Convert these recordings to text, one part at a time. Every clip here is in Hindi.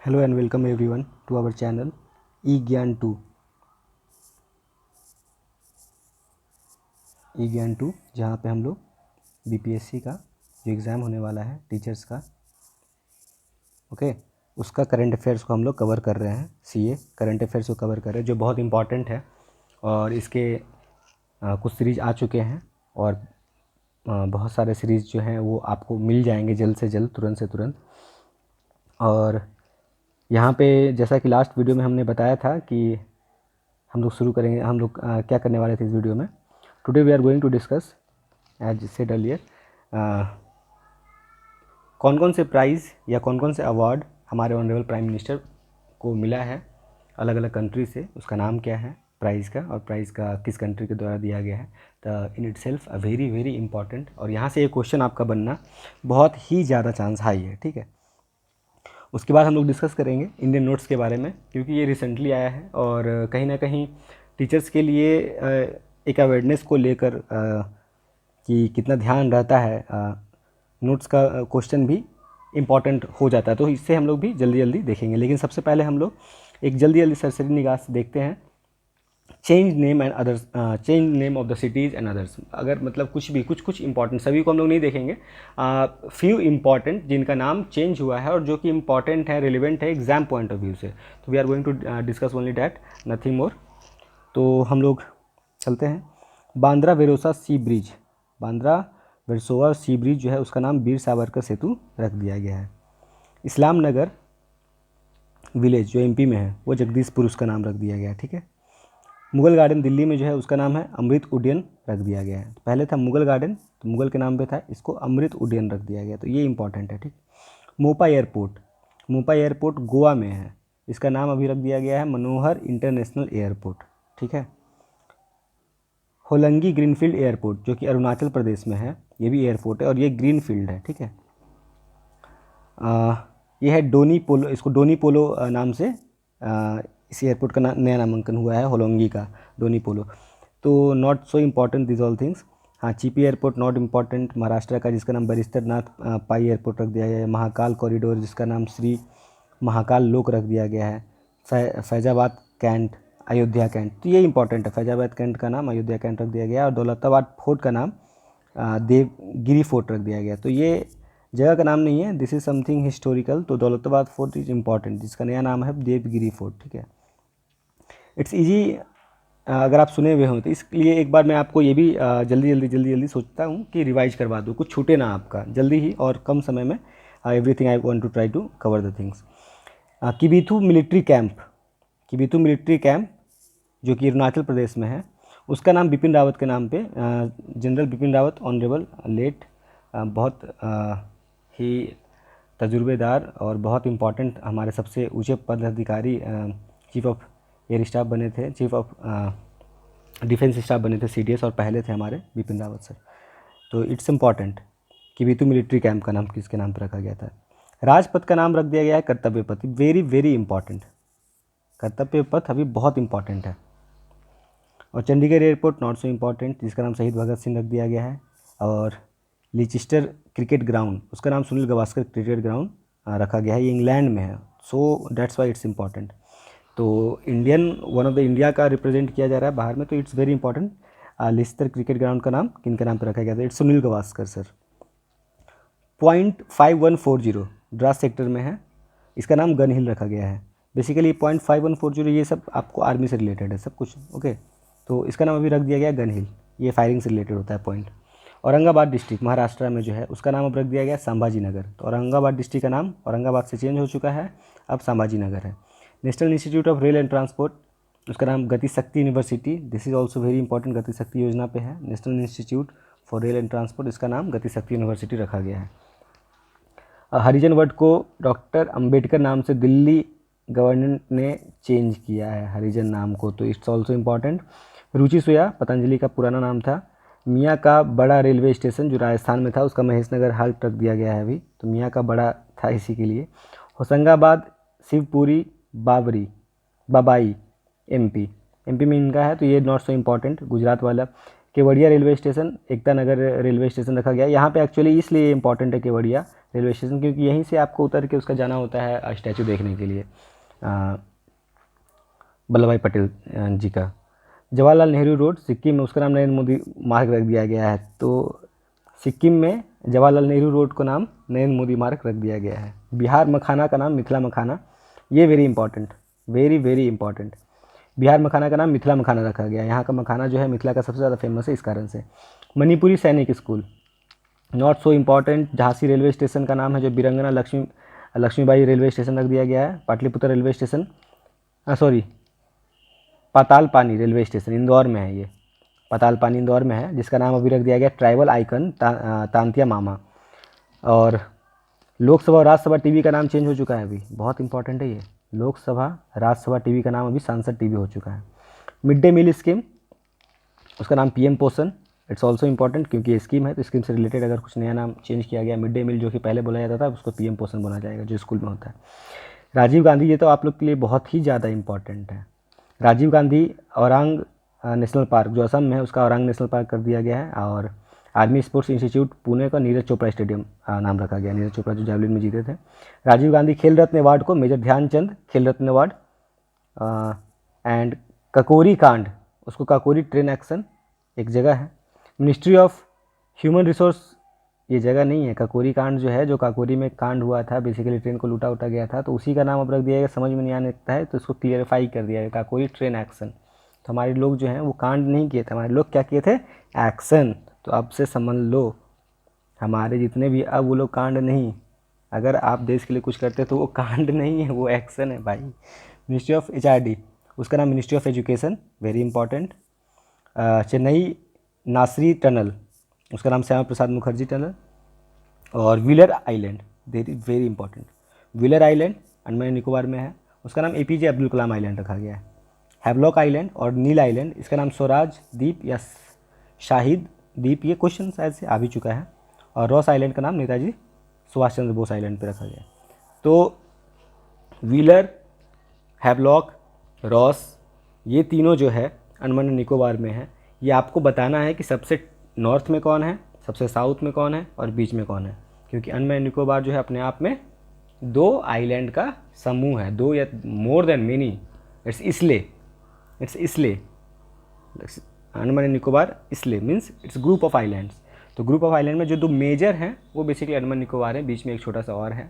Hello and welcome everyone to our channel E-Gyan 2। E-Gyan 2 जहाँ पे हम लोग बीपीएससी का जो एग्ज़ाम होने वाला है टीचर्स का, ओके, उसका करंट अफेयर्स को हम लोग कवर कर रहे हैं। सीए करंट अफेयर्स को कवर कर रहे हैं जो बहुत इंपॉर्टेंट है और इसके कुछ सीरीज़ आ चुके हैं और बहुत सारे सीरीज़ जो हैं वो आपको मिल जाएंगे जल्द से जल्द, तुरंत से तुरंत। और यहाँ पे जैसा कि लास्ट वीडियो में हमने बताया था कि हम लोग शुरू करेंगे, हम लोग क्या करने वाले थे इस वीडियो में। Today we are going to discuss as said earlier कौन कौन से प्राइज़ या कौन कौन से अवार्ड हमारे ऑनरेबल प्राइम मिनिस्टर को मिला है अलग अलग कंट्री से, उसका नाम क्या है प्राइज़ का, और प्राइज़ का किस कंट्री के द्वारा दिया गया है। तो in it self a very very important, और यहाँ से ये क्वेश्चन आपका बनना बहुत ही ज़्यादा चांस हाई है, ठीक है। उसके बाद हम लोग डिस्कस करेंगे इंडियन नोट्स के बारे में, क्योंकि ये रिसेंटली आया है और कहीं ना कहीं टीचर्स के लिए एक अवेयरनेस को लेकर कि कितना ध्यान रहता है, नोट्स का क्वेश्चन भी इम्पॉर्टेंट हो जाता है। तो इससे हम लोग भी जल्दी जल्दी देखेंगे, लेकिन सबसे पहले हम लोग एक जल्दी जल्दी सरसरी निगाह से देखते हैं change name and others, change name of the cities and others. अगर मतलब कुछ भी कुछ इंपॉर्टेंट, सभी को हम लोग नहीं देखेंगे, फ्यू इंपॉर्टेंट जिनका नाम चेंज हुआ है और जो कि इंपॉर्टेंट है, रिलेवेंट है एग्जाम पॉइंट ऑफ व्यू से। तो we are going to discuss only that, nothing more. तो हम लोग चलते हैं। Bandra Versova sea bridge, Bandra Versova sea bridge जो है उसका नाम वीर सावरकर सेतु रख दिया गया है। इस्लाम नगर विलेज जो एमपी में है वो जगदीशपुर उसका नाम रख दिया गया है, ठीक है। मुगल गार्डन दिल्ली में जो है उसका नाम है अमृत उड्डयन रख दिया गया है। पहले था मुगल गार्डन, तो मुगल के नाम पे था, इसको अमृत उड्डयन रख दिया गया, तो ये इंपॉर्टेंट है, ठीक। मोपा एयरपोर्ट, मोपा एयरपोर्ट गोवा में है, इसका नाम अभी रख दिया गया है मनोहर इंटरनेशनल एयरपोर्ट, ठीक है। होलंगी ग्रीनफील्ड एयरपोर्ट जो कि अरुणाचल प्रदेश में है, ये भी एयरपोर्ट है और ये ग्रीनफील्ड है, ठीक है। ये है डोनी पोलो, इसको डोनी पोलो नाम से इस एयरपोर्ट का नया नामांकन हुआ है, होलोंगी का डोनी पोलो। तो not so important this all things. हाँ, Chipi airport not important, Maharashtra का जिसका नाम बरिस्टर नाथ पाई एयरपोर्ट रख दिया गया है। महाकाल कॉरिडोर जिसका नाम श्री महाकाल लोक रख दिया गया है। फैजाबाद कैंट, अयोध्या कैंट, तो ये इंपॉर्टेंट है। फैजाबाद कैंट का नाम अयोध्या कैंट रख दिया गया और दौलताबाद फोर्ट का नाम देवगिरी फोर्ट रख दिया गया। तो ये जगह का नाम नहीं है, दिस इज़ समथिंग हिस्टोरिकल। तो दौलताबाद फोर्ट इज़ इंपॉर्टेंट, जिसका नया नाम है देवगिरी फोर्ट, ठीक है। इट्स ईजी, अगर आप सुने हुए हों तो इसलिए एक बार मैं आपको ये भी जल्दी जल्दी सोचता हूँ कि रिवाइज करवा दूँ, कुछ छूटे ना आपका, जल्दी ही और कम समय में everything I want to try to cover the things. Kibithu military camp, Kibithu military camp जो कि अरुणाचल प्रदेश में है, उसका नाम बिपिन रावत के नाम पे, general Bipin Rawat honourable late, बहुत ही तजुर्बेदार और बहुत इम्पॉर्टेंट हमारे सबसे ऊंचे पदाधिकारी, चीफ ऑफ एयर स्टाफ बने थे, चीफ ऑफ डिफेंस स्टाफ बने थे सीडीएस, और पहले थे हमारे बिपिन रावत सर। तो इट्स इम्पॉर्टेंट कि बीतू मिलिट्री कैंप का नाम किसके नाम पर रखा गया था। राजपथ का नाम रख दिया गया है कर्तव्य पथ, वेरी वेरी इंपॉर्टेंट, कर्तव्य पथ अभी बहुत इंपॉर्टेंट है। और Chandigarh airport not so important, जिसका नाम शहीद भगत सिंह रख दिया गया है। और लिचेस्टर क्रिकेट ग्राउंड, उसका नाम सुनील गावस्कर क्रिकेट ग्राउंड रखा गया है, ये इंग्लैंड में है, so that's why it's important. तो Indian, one of the India का रिप्रेजेंट किया जा रहा है बाहर में, तो it's very important. Leicester cricket ground का नाम किन के नाम पर रखा गया था, it's Sunil Gavaskar sir. 5140 Dras sector में है, इसका नाम गन हिल रखा गया है। बेसिकली 5140 ये सब आपको आर्मी से रिलेटेड है सब कुछ, ओके। तो इसका नाम अभी रख दिया गया गन हिल, ये फायरिंग से रिलेटेड होता है पॉइंट। औरंगाबाद डिस्ट्रिक्ट महाराष्ट्र में जो है उसका नाम अब रख दिया गया संभाजी नगर, तो औरंगाबाद डिस्ट्रिक्ट का नाम औरंगाबाद से चेंज हो चुका है, अब संभाजी नगर है। National institute of rail and transport, उसका नाम गति शक्ति university, this is also very important, गति शक्ति योजना पे है। National institute for rail and transport, इसका नाम गति शक्ति यूनिवर्सिटी रखा गया है। हरिजन वर्ड को डॉक्टर अंबेडकर नाम से दिल्ली गवर्नमेंट ने चेंज किया है, हरिजन नाम को, तो इट्स ऑल्सो इम्पॉर्टेंट। रुचि सोया पतंजलि का पुराना नाम था। मियाँ का बड़ा रेलवे स्टेशन जो राजस्थान में था उसका महेशनगर हाल्ट रख दिया गया है अभी, तो मियाँ का बड़ा था इसी के लिए। होशंगाबाद शिवपुरी बाबरी बाबाई एमपी, एमपी में इनका है, तो ये नॉट सो इम्पॉर्टेंट, गुजरात वाला। Kevadia railway station, Ekta Nagar railway station रखा गया है। यहाँ पे एक्चुअली इसलिए इंपॉर्टेंट है केवड़िया रेलवे स्टेशन, क्योंकि यहीं से आपको उतर के उसका जाना होता है स्टैचू देखने के लिए वल्लभ भाई पटेल जी का। जवाहरलाल नेहरू रोड सिक्किम में, उसका नाम नरेंद्र मोदी मार्ग रख दिया गया है। तो सिक्किम में जवाहरलाल नेहरू रोड को नाम नरेंद्र मोदी मार्ग रख दिया गया है। बिहार मखाना का नाम मिथिला मखाना, ये very important, very very important. Bihar makhana का नाम मिथिला मखाना रखा गया है। यहाँ का मखाना जो है मिथिला का सबसे ज़्यादा फेमस है इस कारण से। मणिपुरी सैनिक school, not so important. Jhansi railway station का नाम है जो बीरंगना लक्ष्मीबाई रेलवे स्टेशन रख दिया गया है। पाटलिपुत्र रेलवे स्टेशन, सॉरी पाताल पानी रेलवे स्टेशन इंदौर में है। ये पाताल पानी इंदौर में है, जिसका नाम अभी रख दिया गया ट्राइबल आइकन तांतिया मामा। और लोकसभा और राज्यसभा टीवी का नाम चेंज हो चुका है अभी, बहुत इंपॉर्टेंट है ये। लोकसभा राज्यसभा टीवी का नाम अभी सांसद टीवी हो चुका है। मिड डे मील स्कीम, उसका नाम पीएम पोषण, इट्स ऑल्सो इंपॉर्टेंट क्योंकि ये स्कीम है, तो स्कीम से रिलेटेड अगर कुछ नया नाम चेंज किया गया, मिड डे मील जो कि पहले बोला जाता था उसको पीएम पोषण बोला जाएगा जो स्कूल में होता है। राजीव गांधी, ये तो आप लोग के लिए बहुत ही ज़्यादा इंपॉर्टेंट है। राजीव गांधी औरांग नेशनल पार्क जो असम में है उसका औरांग नेशनल पार्क कर दिया गया है। और आर्मी स्पोर्ट्स इंस्टीट्यूट पुणे का नीरज चोपड़ा स्टेडियम नाम रखा गया, नीरज चोपड़ा जो जैवलिन में जीते थे। राजीव गांधी खेल रत्न अवार्ड को मेजर ध्यानचंद खेल रत्न अवार्ड। एंड ककोरी कांड, उसको काकोरी ट्रेन एक्शन एक जगह है। मिनिस्ट्री ऑफ ह्यूमन रिसोर्स, ये जगह नहीं है। काकोरी कांड जो है, जो काकोरी में कांड हुआ था, बेसिकली ट्रेन को लूटा उटा गया था, तो उसी का नाम अब रख दिया गया। समझ में नहीं आने लगता है तो इसको क्लियरिफाई कर दिया गया, काकोरी ट्रेन एक्शन। तो हमारे लोग जो हैं वो कांड नहीं किए थे, हमारे लोग क्या किए थे, एक्शन। तो अब से समझ लो हमारे जितने भी, अब वो लोग कांड नहीं, अगर आप देश के लिए कुछ करते तो वो कांड नहीं है, वो एक्शन है भाई। मिनिस्ट्री ऑफ HRD, उसका नाम ministry of education, very important. Chennai नासरी टनल, उसका नाम श्यामा प्रसाद मुखर्जी टनल। और wheeler island, very important, wheeler island Andaman Nicobar में है, उसका नाम APJ अब्दुल कलाम आइलैंड रखा गया है। हैवलॉक आइलैंड और नील आइलैंड, इसका नाम स्वराज द्वीप या शाहिद द्वीप, ये क्वेश्चन शायद से आ भी चुका है। और रॉस आइलैंड का नाम नेताजी सुभाष चंद्र बोस आइलैंड पे रखा गया। तो व्हीलर, हैवलॉक, रॉस, ये तीनों जो है अंडमान निकोबार में है। ये आपको बताना है कि सबसे नॉर्थ में कौन है, सबसे साउथ में कौन है और बीच में कौन है, क्योंकि अंडमान निकोबार जो है अपने आप में 2 आइलैंड का समूह है, 2 या more than many. It's isle Andaman Nicobar, isle means it's group of islands. तो ग्रुप ऑफ आइलैंड में जो 2 मेजर हैं वो बेसिकली अंडमान निकोबार है, बीच में एक छोटा सा और है,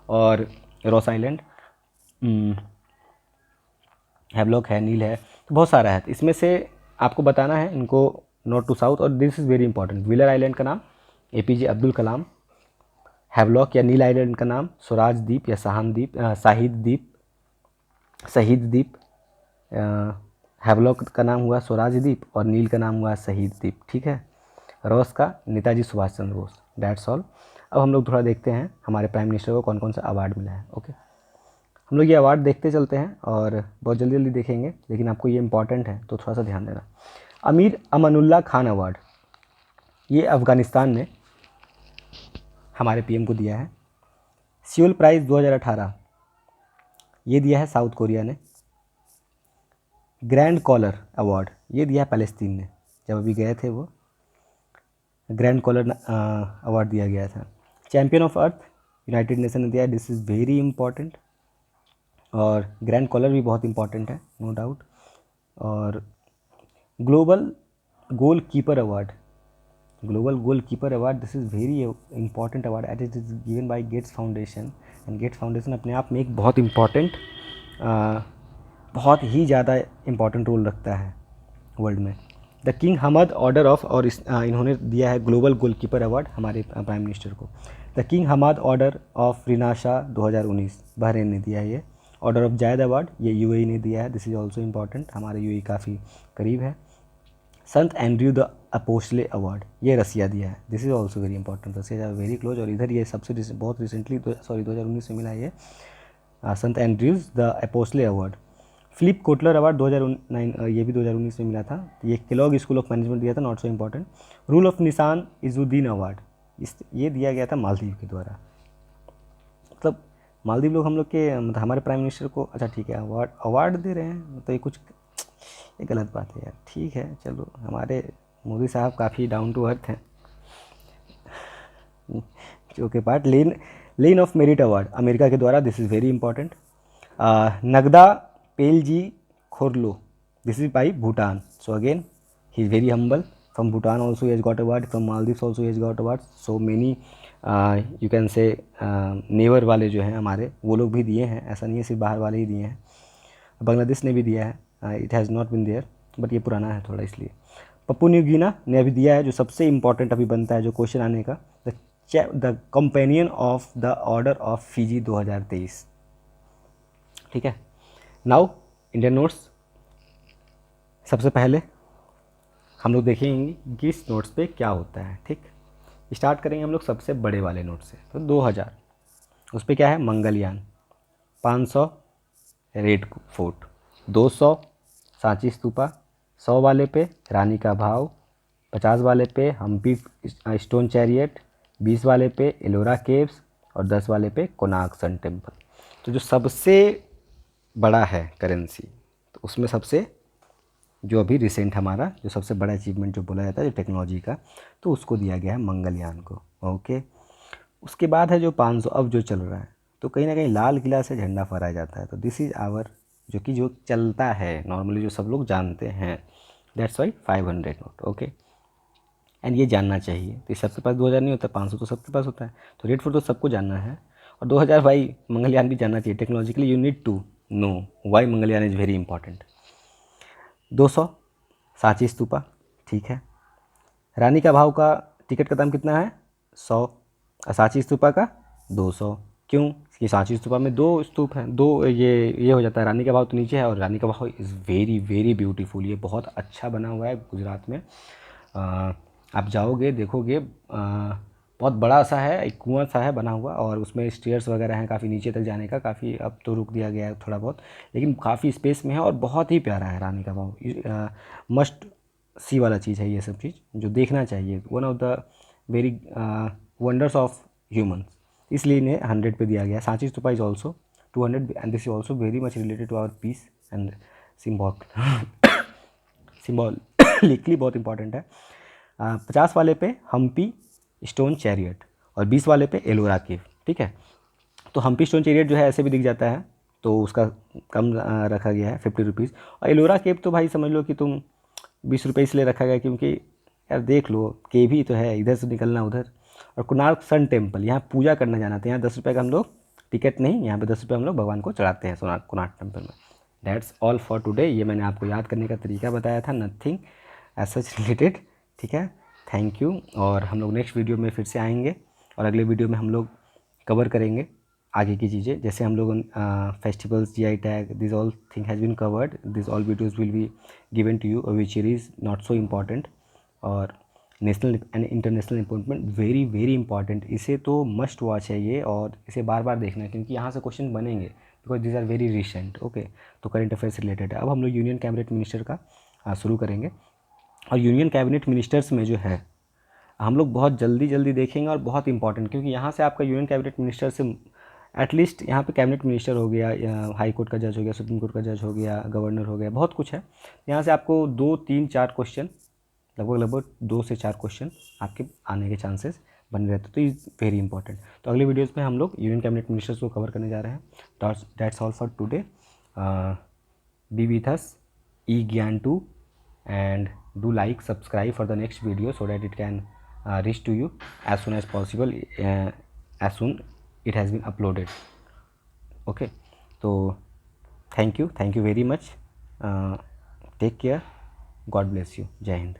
और रॉस आइलैंड, हैवलॉक है, नील है, तो बहुत सारा है। तो इसमें से आपको बताना है इनको नॉर्थ टू साउथ, और this is very important. Wheeler island का नाम APJ अब्दुल कलाम, हैवलॉक या नील आइलैंड का नाम स्वराज द्वीप या शहीद द्वीप। हैवलॉक का नाम हुआ स्वराज द्वीप और नील का नाम हुआ शहीद द्वीप, ठीक है। रॉस का नेताजी सुभाष चंद्र बोस, दैट्स ऑल। अब हम लोग थोड़ा देखते हैं हमारे प्राइम मिनिस्टर को कौन कौन सा अवार्ड मिला है। ओके, हम लोग ये अवार्ड देखते चलते हैं और बहुत जल्दी जल्दी देखेंगे, लेकिन आपको ये इंपॉर्टेंट है तो थोड़ा सा ध्यान देना। अमीर अमानुल्लाह खान अवार्ड, ये अफ़गानिस्तान ने हमारे PM को दिया है। सियोल प्राइज़ 2018, ये दिया है साउथ कोरिया ने। ग्रैंड कॉलर अवार्ड, ये दिया है पैलेस्तीन ने, जब अभी गए थे वो ग्रैंड कॉलर अवार्ड दिया गया था। Champion of Earth United Nation ने दिया है, दिस इज़ वेरी इंपॉर्टेंट। और ग्रैंड कॉलर भी बहुत इंपॉर्टेंट है, नो डाउट। और global goalkeeper award, this is very important award at it is given by Gates Foundation. And Gates Foundation अपने आप में एक बहुत इंपॉर्टेंट, बहुत ही ज़्यादा इंपॉर्टेंट रोल रखता है वर्ल्ड में। The king Hamad order of, और इन्होंने दिया है ग्लोबल गोलकीपर अवार्ड हमारे प्राइम मिनिस्टर को। The king Hamad order of renaissance 2019, Bahrain ने दिया है ये। ऑर्डर ऑफ जायद अवार्ड ये UAE ने दिया है, दिस इज़ ऑल्सो इम्पॉर्टेंट, हमारे UAE काफ़ी करीब है। संत एंड्रयू द अपोस्टले अवार्ड, ये रसिया दिया है, this is also very important, Russia very close. और इधर ये सबसे बहुत रिसेंटली 2019 में मिला है ये, saint Andrews the apostle award. Philip Kotler award 2009, ये भी 2019 में मिला था, ये केलॉग स्कूल ऑफ मैनेजमेंट दिया था, not so important. Rule of निशान इजुद्दीन अवार्ड, ये दिया गया था मालदीव के द्वारा। मतलब मालदीव लोग हम लोग के, मतलब हमारे प्राइम मिनिस्टर को, अच्छा ठीक है अवार्ड दे रहे हैं, तो ये कुछ, ये गलत बात है यार। ठीक है चलो, हमारे मोदी साहब काफ़ी डाउन टू अर्थ हैं। Okay part, legion of merit award America के द्वारा, this is very important. Ngadag Pelgi Khorlo, this is by Bhutan, so again he is very humble. From Bhutan also he has got award, from Maldives also he has got award, so many you can say never वाले जो हैं हमारे, वो लोग भी दिए हैं, ऐसा नहीं है सिर्फ बाहर वाले ही दिए हैं। बांग्लादेश ने भी दिया है, it has not been there, but ये पुराना है थोड़ा इसलिए। पप्पू न्यू गिना ने अभी दिया है, जो सबसे इंपॉर्टेंट अभी बनता है जो क्वेश्चन आने का, the companion of the order of Fiji 2023। ठीक है, नाउ इंडियन नोट्स। सबसे पहले हम लोग देखेंगे कि इस नोट्स पे क्या होता है। ठीक, स्टार्ट करेंगे हम लोग सबसे बड़े वाले नोट से, तो 2000, उस पर क्या है, मंगलयान। 500 रेड फोर्ट, 200 सांची स्तूपा, 100 वाले पे रानी का भाव, 50 वाले पे हम्पी स्टोन चैरियट, 20 वाले पे एलोरा केव्स और 10 वाले पे कोणार्क सन टेम्पल। तो जो सबसे बड़ा है करेंसी, तो उसमें सबसे जो अभी रिसेंट हमारा जो सबसे बड़ा अचीवमेंट जो बोला जाता है जो टेक्नोलॉजी का, तो उसको दिया गया है मंगलयान को। ओके, उसके बाद है जो 500 अब जो चल रहा है, तो कहीं ना कहीं लाल किला से झंडा फहराया जाता है, तो दिस इज़ आवर जो कि जो चलता है नॉर्मली, जो सब लोग जानते हैं, that's why 500 note. Okay, and ये जानना चाहिए, तो सबके पास 2000 नहीं होता, 500 तो सबके पास होता है, तो रेड फोर्ट तो सबको जानना है, और 2000 भाई मंगलयान भी जानना चाहिए। Technologically you need to know why Mangalyaan is very important. 200 Sanchi stupa, ठीक है। रानी का भाव का टिकट का दाम कितना है, 100, और सांची स्तूपा का 200। क्यों, कि सांची स्तूपा में 2 स्तूप हैं, 2 ये हो जाता है, रानी का भाव तो नीचे है, और रानी का भाव इज़ वेरी वेरी ब्यूटीफुल, ये बहुत अच्छा बना हुआ है गुजरात में। आप जाओगे देखोगे, बहुत बड़ा सा है, एक कुआं सा है बना हुआ, और उसमें स्टेयर्स वगैरह हैं काफ़ी नीचे तक जाने का, काफ़ी अब तो रुक दिया गया है थोड़ा बहुत, लेकिन काफ़ी स्पेस में है और बहुत ही प्यारा है रानी का भाव। मस्ट सी वाला चीज़ है ये सब चीज़, जो देखना चाहिए, one of the very wonders of human, इसलिए इन्हें 100 पे दिया गया। Sanchi stupa is also 200, and this is also very much related to our peace and symbolically बहुत इंपॉर्टेंट है। 50 वाले पे हम्पी स्टोन चैरियट, और 20 वाले पे एलोरा केव। ठीक है, तो हम्पी स्टोन चैरियट जो है ऐसे भी दिख जाता है, तो उसका कम रखा गया है 50 रुपीज़, और एलोरा केव तो भाई समझ लो कि तुम 20 रुपये इसलिए रखा गया क्योंकि यार देख लो केव ही तो है, इधर से निकलना उधर। और कोणार्क सन टेम्पल, यहाँ पूजा करने जाना था, यहाँ 10 रुपये का हम लोग टिकट नहीं, यहाँ पे 10 रुपये हम लोग भगवान को चढ़ाते हैं कोणार्क टेम्पल में। दैट्स ऑल फॉर टुडे, ये मैंने आपको याद करने का तरीका बताया था, नथिंग एज सच रिलेटेड। ठीक है, थैंक यू, और हम लोग नेक्स्ट वीडियो में फिर से आएंगे, और अगले वीडियो में हम लोग कवर करेंगे आगे की चीज़ें, जैसे हम लोग festivals, GI tag, this all thing has been covered, this all videos will be given to you, which is not so important, और national and international important, very very important, इसे तो मस्ट वॉच है ये, और इसे बार बार देखना है क्योंकि यहाँ से क्वेश्चन बनेंगे, because this are very recent. Okay, तो करंट अफेयर्स रिलेटेड है। अब हम लोग यूनियन कैबिनेट मिनिस्टर का शुरू करेंगे, और यूनियन कैबिनेट मिनिस्टर्स में जो है हम लोग बहुत जल्दी देखेंगे, और बहुत इंपॉर्टेंट, क्योंकि यहाँ से आपका यूनियन कैबिनेट मिनिस्टर से एटलीस्ट यहाँ पे कैबिनेट मिनिस्टर हो गया, हाई कोर्ट का जज हो गया, सुप्रीम कोर्ट का जज हो गया, गवर्नर हो गया, बहुत कुछ है। यहाँ से आपको 2, 3, 4 क्वेश्चन, लगभग 2 से 4 क्वेश्चन आपके आने के चांसेस बने रहते, तो इज़ वेरी इंपॉर्टेंट। तो अगले वीडियोज़ में हम लोग यूनियन कैबिनेट मिनिस्टर्स को कवर करने जा रहे हैं। That's all for today, be with us, e Gyan 2, and do like, subscribe for the next video so that it can reach to you as soon as possible, as soon it has been uploaded. Okay, so thank you very much, take care, God bless you, Jai Hind.